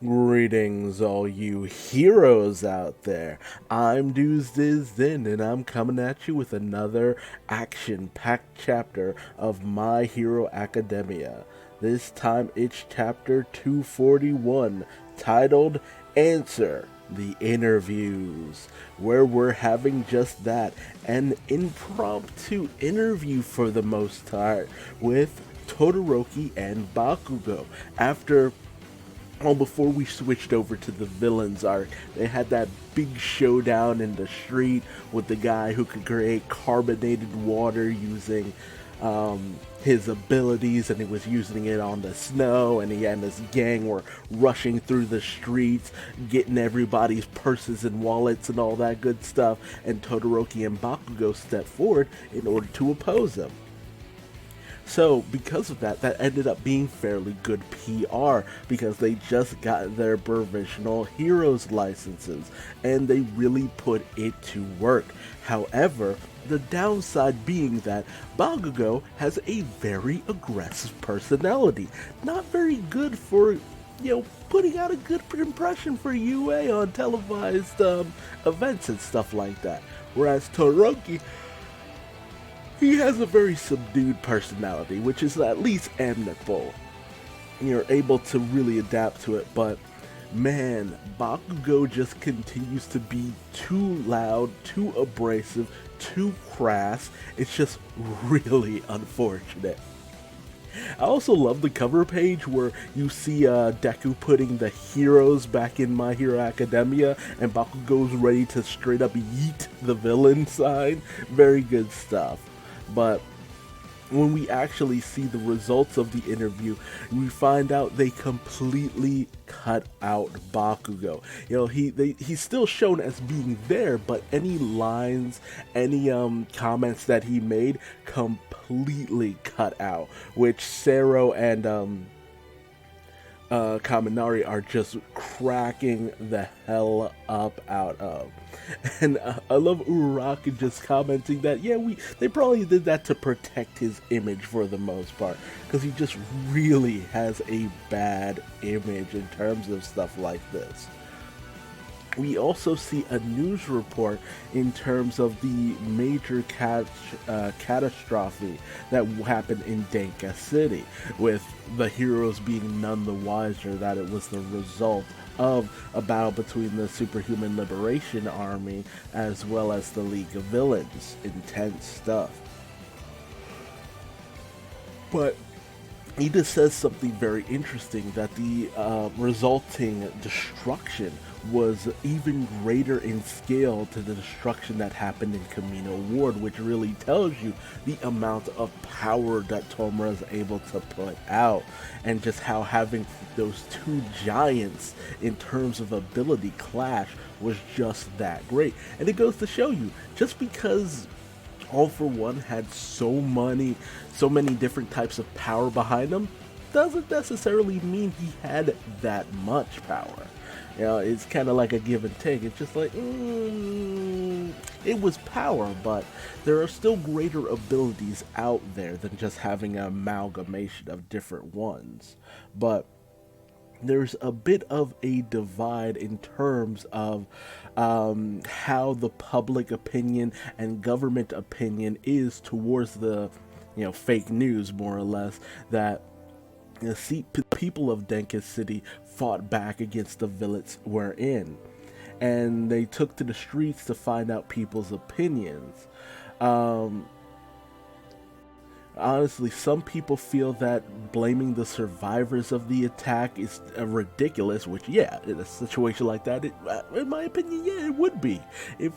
Greetings, all you heroes out there. I'm Duuz-Diz-Din, and I'm coming at you with another action-packed chapter of My Hero Academia. This time it's chapter 241, titled Answer the Interviews, where we're having just that, an impromptu interview for the most part with Todoroki and Bakugo after before we switched over to the villains arc, they had that big showdown in the street with the guy who could create carbonated water using his abilities, and he was using it on the snow, and he and his gang were rushing through the streets, getting everybody's purses and wallets and all that good stuff, and Todoroki and Bakugo stepped forward in order to oppose him. So, because of that, that ended up being fairly good PR because they just got their provisional heroes licenses and they really put it to work. However, the downside being that Bakugo has a very aggressive personality. Not very good for, putting out a good impression for UA on televised events and stuff like that. Whereas Todoroki, he has a very subdued personality, which is at least amiable. You're able to really adapt to it, but man, Bakugo just continues to be too loud, too abrasive, too crass. It's just really unfortunate. I also love the cover page where you see Deku putting the heroes back in My Hero Academia, and Bakugo's ready to straight up yeet the villain sign. Very good stuff. But when we actually see the results of the interview, we find out they completely cut out Bakugo. He's still shown as being there, but any lines, any comments that he made, completely cut out, which Sero and Kaminari are just cracking the hell up out of. And I love Uraraka just commenting that, yeah, they probably did that to protect his image for the most part, because he just really has a bad image in terms of stuff like this. We also see a news report in terms of the major catastrophe that happened in Denka City, with the heroes being none the wiser that it was the result of a battle between the Superhuman Liberation Army as well as the League of Villains. Intense stuff. But he just says something very interesting, that the resulting destruction was even greater in scale to the destruction that happened in Camino Ward, which really tells you the amount of power that Tomura is able to put out, and just how having those two giants in terms of ability clash was just that great. And it goes to show you, just because All for One had so many different types of power behind him, doesn't necessarily mean he had that much power. It's kind of like a give and take. It's just like, it was power, but there are still greater abilities out there than just having an amalgamation of different ones. But there's a bit of a divide in terms of how the public opinion and government opinion is towards the, fake news, more or less, that people of Denka City fought back against the villains we're in, and they took to the streets to find out people's opinions. Um, Honestly, some people feel that blaming the survivors of the attack is ridiculous, which, yeah, in a situation like that, in my opinion, yeah, it would be. If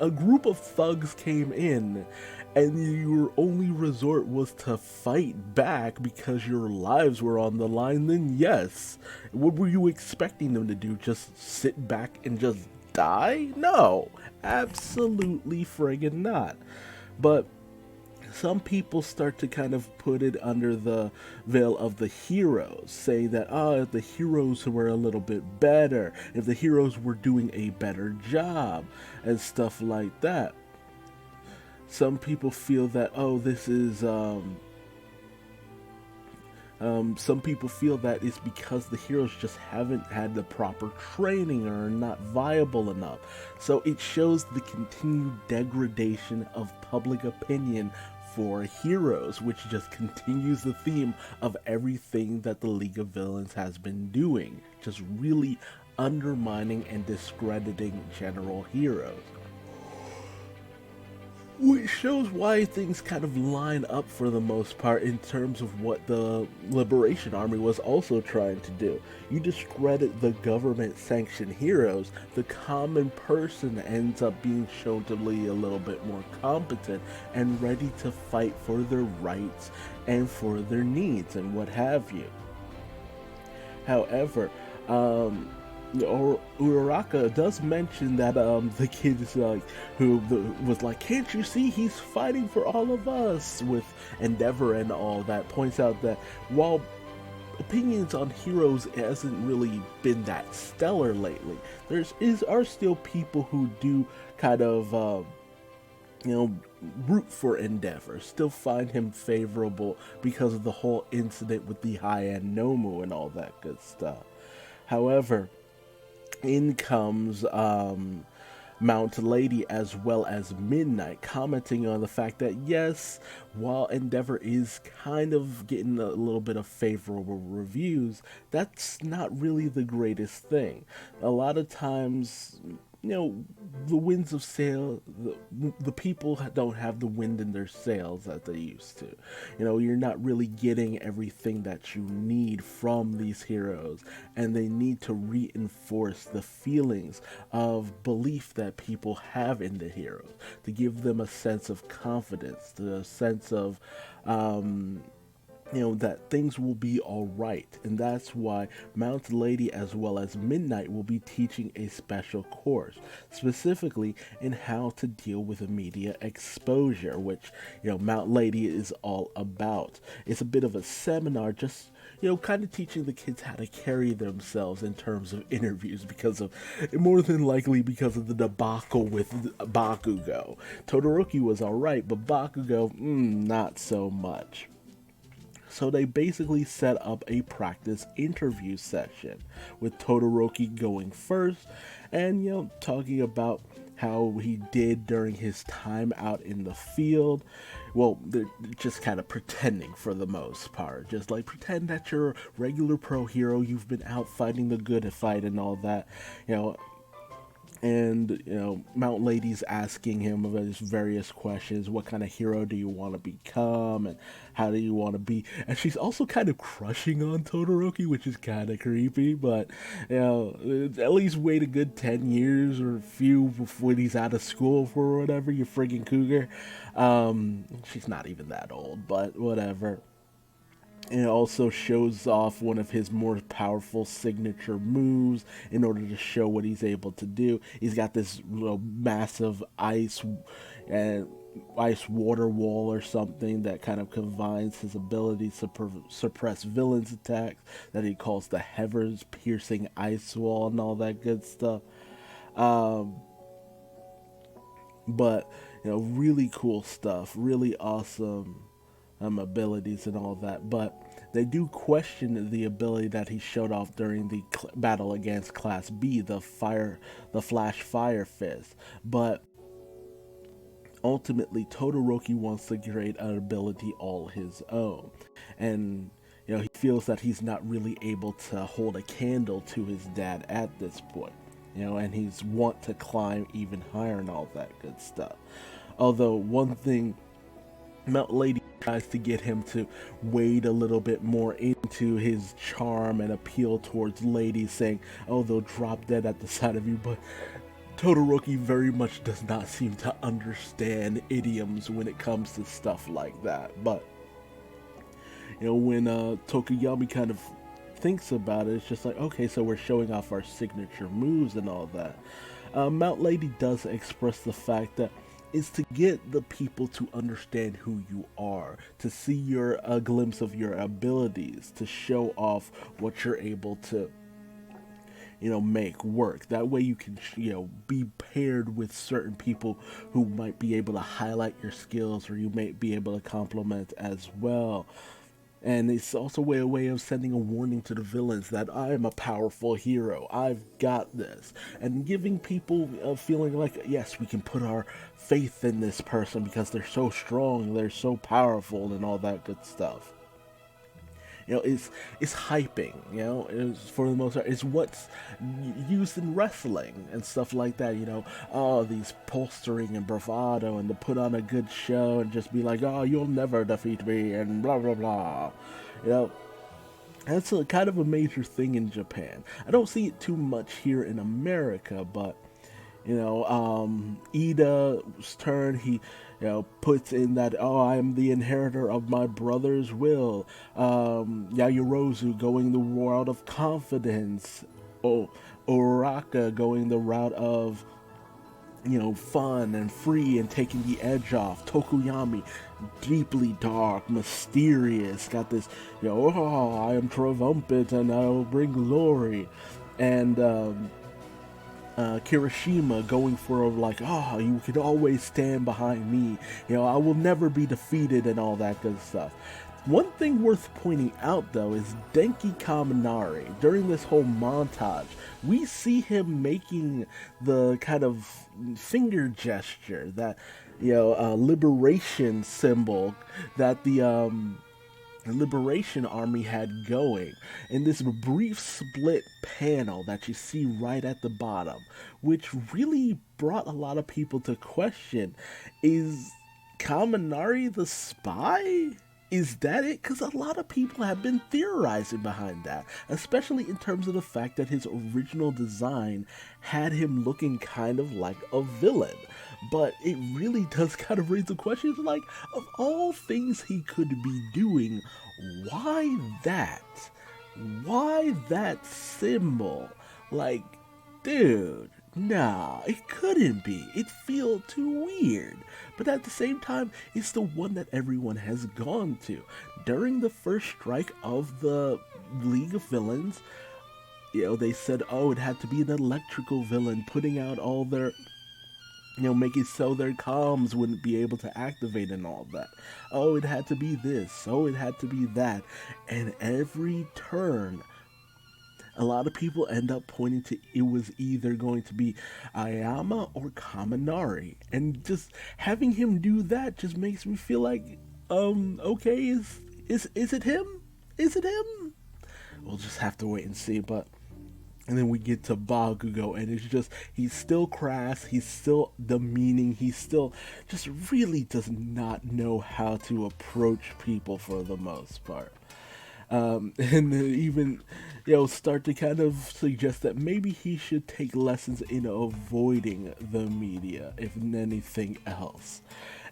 a group of thugs came in and your only resort was to fight back because your lives were on the line, then yes. What were you expecting them to do? Just sit back and just die? No, absolutely friggin' not. But some people start to kind of put it under the veil of the heroes, say that, if the heroes were a little bit better, if the heroes were doing a better job, and stuff like that. Some people feel that, this is Some people feel that it's because the heroes just haven't had the proper training or are not viable enough. So it shows the continued degradation of public opinion for heroes, which just continues the theme of everything that the League of Villains has been doing, just really undermining and discrediting general heroes. Which shows why things kind of line up for the most part in terms of what the Liberation Army was also trying to do. You discredit the government sanctioned heroes, the common person ends up being shown to be a little bit more competent and ready to fight for their rights and for their needs and what have you. However, Uraraka does mention that the kid is like was like, "Can't you see he's fighting for all of us?" with Endeavor and all that. Points out that while opinions on heroes hasn't really been that stellar lately, are still people who do kind of you know, root for Endeavor, still find him favorable because of the whole incident with the high-end Nomu and all that good stuff. However, in comes Mount Lady as well as Midnight, commenting on the fact that yes, while Endeavor is kind of getting a little bit of favorable reviews, that's not really the greatest thing. A lot of times, the winds of sail, the people don't have the wind in their sails that they used to. You're not really getting everything that you need from these heroes, and they need to reinforce the feelings of belief that people have in the heroes to give them a sense of confidence, the sense of that things will be alright. And that's why Mount Lady as well as Midnight will be teaching a special course, specifically in how to deal with media exposure, which, Mount Lady is all about. It's a bit of a seminar, just kind of teaching the kids how to carry themselves in terms of interviews because of, more than likely because of the debacle with Bakugo. Todoroki was alright, but Bakugo, not so much. So they basically set up a practice interview session with Todoroki going first and, talking about how he did during his time out in the field. Well, they're just kind of pretending for the most part. Just like pretend that you're a regular pro hero, you've been out fighting the good fight and all that, and Mount Lady's asking him about his various questions. What kind of hero do you want to become, and how do you want to be? And she's also kind of crushing on Todoroki, which is kind of creepy. But at least wait a good 10 years or a few before he's out of school for whatever. You friggin' cougar. She's not even that old, but whatever. And it also shows off one of his more powerful signature moves in order to show what he's able to do. He's got this massive ice water wall or something that kind of combines his ability to suppress villains' attacks that he calls the Heaven's piercing ice wall and all that good stuff. But really cool stuff, really awesome abilities and all that. But they do question the ability that he showed off during the battle against Class B, the Flash Fire Fist. But ultimately, Todoroki wants to create an ability all his own, and he feels that he's not really able to hold a candle to his dad at this point. And he's want to climb even higher and all that good stuff. Although one thing Mount Lady tries to get him to wade a little bit more into his charm and appeal towards ladies, saying, "Oh, they'll drop dead at the sight of you," but Todoroki very much does not seem to understand idioms when it comes to stuff like that. But when Tokuyami kind of thinks about it, it's just like, okay, so we're showing off our signature moves and all that. Mount Lady does express the fact that it's to get the people to understand who you are, to see a glimpse of your abilities, to show off what you're able to make work. That way you can be paired with certain people who might be able to highlight your skills, or you might be able to compliment as well. And it's also a way of sending a warning to the villains that I am a powerful hero. I've got this. And giving people a feeling like, yes, we can put our faith in this person because they're so strong, they're so powerful, and all that good stuff. It's hyping. It's, for the most part, it's what's used in wrestling and stuff like that. Oh, these bolstering and bravado, and to put on a good show and just be like, oh, you'll never defeat me, and blah blah blah. You know, that's a kind of a major thing in Japan. I don't see it too much here in America, but Ida's turn, he, puts in that, oh, I am the inheritor of my brother's will. Yayorozu going the route of confidence. Oh, Uraka going the route of, fun and free and taking the edge off. Tokuyami, deeply dark, mysterious, got this, oh, I am triumphant and I will bring glory. And, Kirishima going for like, oh, you can always stand behind me. I will never be defeated and all that good stuff. One thing worth pointing out though is Denki Kaminari. During this whole montage, we see him making the kind of finger gesture that, liberation symbol that the Liberation Army had going in this brief split panel that you see right at the bottom, which really brought a lot of people to question, is Kaminari the spy? Is that it? Because a lot of people have been theorizing behind that, especially in terms of the fact that his original design had him looking kind of like a villain. But it really does kind of raise the questions like, of all things he could be doing, why that? Why that symbol? Like, dude, nah, it couldn't be. It feels too weird. But at the same time, it's the one that everyone has gone to. During the first strike of the League of Villains, they said, oh, it had to be an electrical villain putting out all their, making so their comms wouldn't be able to activate and all that. Oh, it had to be this. Oh, it had to be that. And every turn, a lot of people end up pointing to it was either going to be Ayama or Kaminari. And just having him do that just makes me feel like, okay, is it him? Is it him? We'll just have to wait and see, but and then we get to Bakugo, and it's just, he's still crass, he's still demeaning, he still just really does not know how to approach people for the most part. And even, start to kind of suggest that maybe he should take lessons in avoiding the media, if anything else.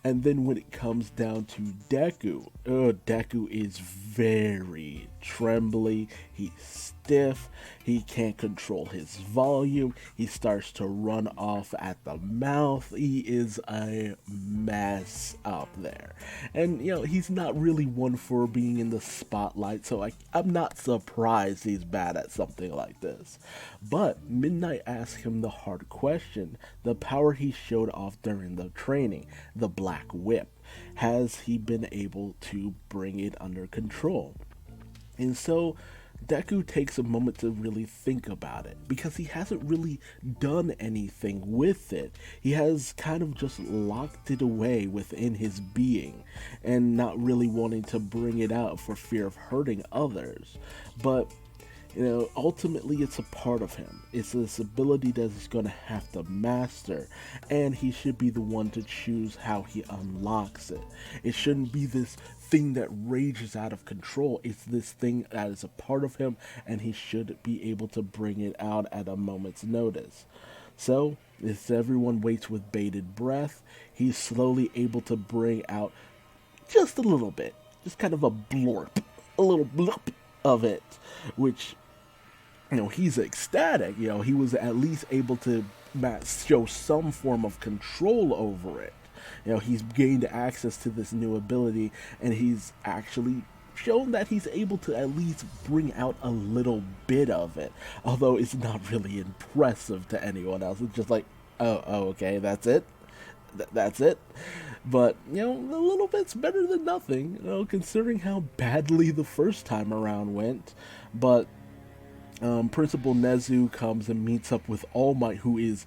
And then when it comes down to Deku, Deku is very trembly, he's stiff, he can't control his volume, he starts to run off at the mouth, he is a mess up there. And, he's not really one for being in the spotlight, so I'm not surprised he's bad at something like this. But Midnight asks him the hard question, the power he showed off during the training, the Black Whip. Has he been able to bring it under control? And so Deku takes a moment to really think about it, because he hasn't really done anything with it. He has kind of just locked it away within his being and not really wanting to bring it out for fear of hurting others. But ultimately it's a part of him. It's this ability that he's going to have to master, and he should be the one to choose how he unlocks it. It shouldn't be this thing that rages out of control. It's this thing that is a part of him, and he should be able to bring it out at a moment's notice. So, as everyone waits with bated breath, he's slowly able to bring out just a little bit, just kind of a blorp, a little blurp of it, which he's ecstatic. He was at least able to show some form of control over it. He's gained access to this new ability, and he's actually shown that he's able to at least bring out a little bit of it. Although it's not really impressive to anyone else. It's just like, oh okay, that's it? that's it. But, a little bit's better than nothing, considering how badly the first time around went. But Principal Nezu comes and meets up with All Might, who is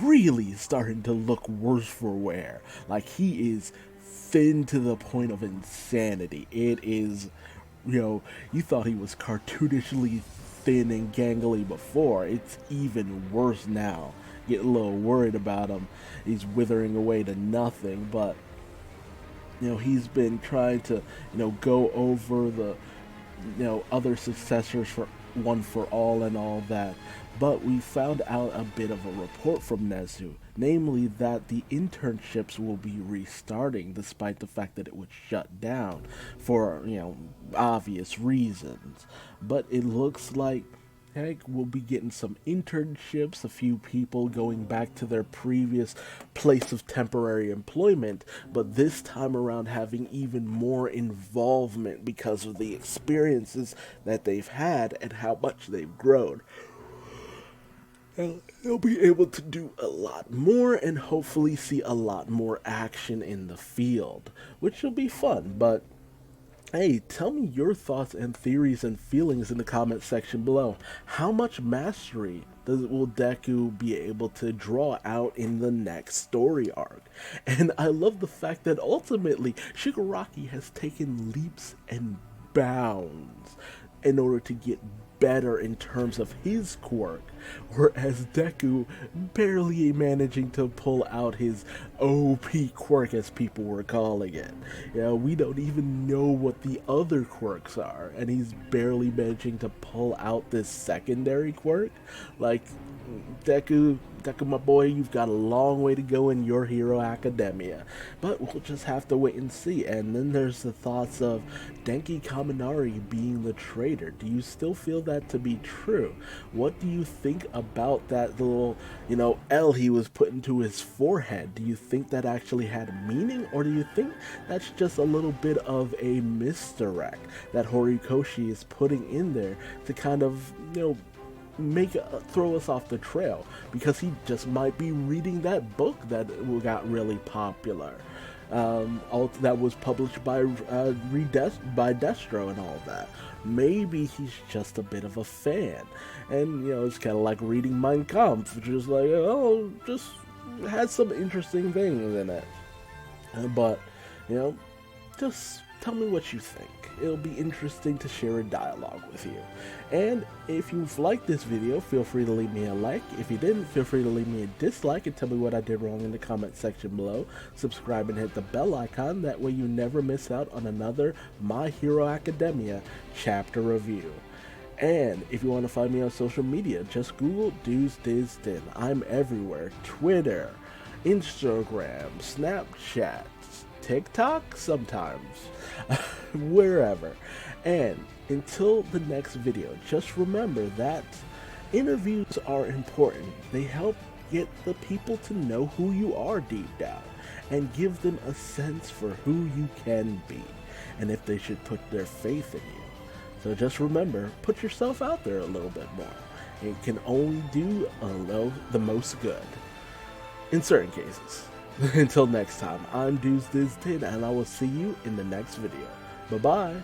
really starting to look worse for wear. Like, he is thin to the point of insanity. It is, you thought he was cartoonishly thin and gangly before. It's even worse now. Get a little worried about him. He's withering away to nothing, but he's been trying to, go over the, other successors for One for All and all that. But we found out a bit of a report from Nezu, namely that the internships will be restarting despite the fact that it was shut down for, obvious reasons. But it looks like, heck, we'll be getting some internships, a few people going back to their previous place of temporary employment, but this time around having even more involvement because of the experiences that they've had and how much they've grown. They'll be able to do a lot more and hopefully see a lot more action in the field, which will be fun. But hey, tell me your thoughts and theories and feelings in the comment section below. How much mastery will Deku be able to draw out in the next story arc? And I love the fact that ultimately Shigaraki has taken leaps and bounds in order to get better in terms of his quirk, whereas Deku barely managing to pull out his OP quirk, as people were calling it. We don't even know what the other quirks are, and he's barely managing to pull out this secondary quirk. Like, Deku, my boy, you've got a long way to go in your Hero Academia. But we'll just have to wait and see. And then there's the thoughts of Denki Kaminari being the traitor. Do you still feel that to be true? What do you think about that little, L he was putting to his forehead? Do you think that actually had a meaning? Or do you think that's just a little bit of a misdirect that Horikoshi is putting in there to kind of, throw us off the trail, because he just might be reading that book that got really popular, that was published by Destro and all that. Maybe he's just a bit of a fan, and it's kind of like reading Mein Kampf, which is like, just has some interesting things in it. But just tell me what you think. It'll be interesting to share a dialogue with you. And if you've liked this video, feel free to leave me a like. If you didn't, feel free to leave me a dislike and tell me what I did wrong in the comment section below. Subscribe and hit the bell icon, that way you never miss out on another My Hero Academia chapter review. And if you want to find me on social media, just Google Duuz-Diz-Din. I'm everywhere. Twitter, Instagram, Snapchat, TikTok sometimes, wherever. And until the next video, just remember that interviews are important. They help get the people to know who you are deep down and give them a sense for who you can be and if they should put their faith in you. So just remember, put yourself out there a little bit more. It can only do the most good in certain cases. Until next time, I'm Duuz-Diz-Din, and I will see you in the next video. Bye-bye.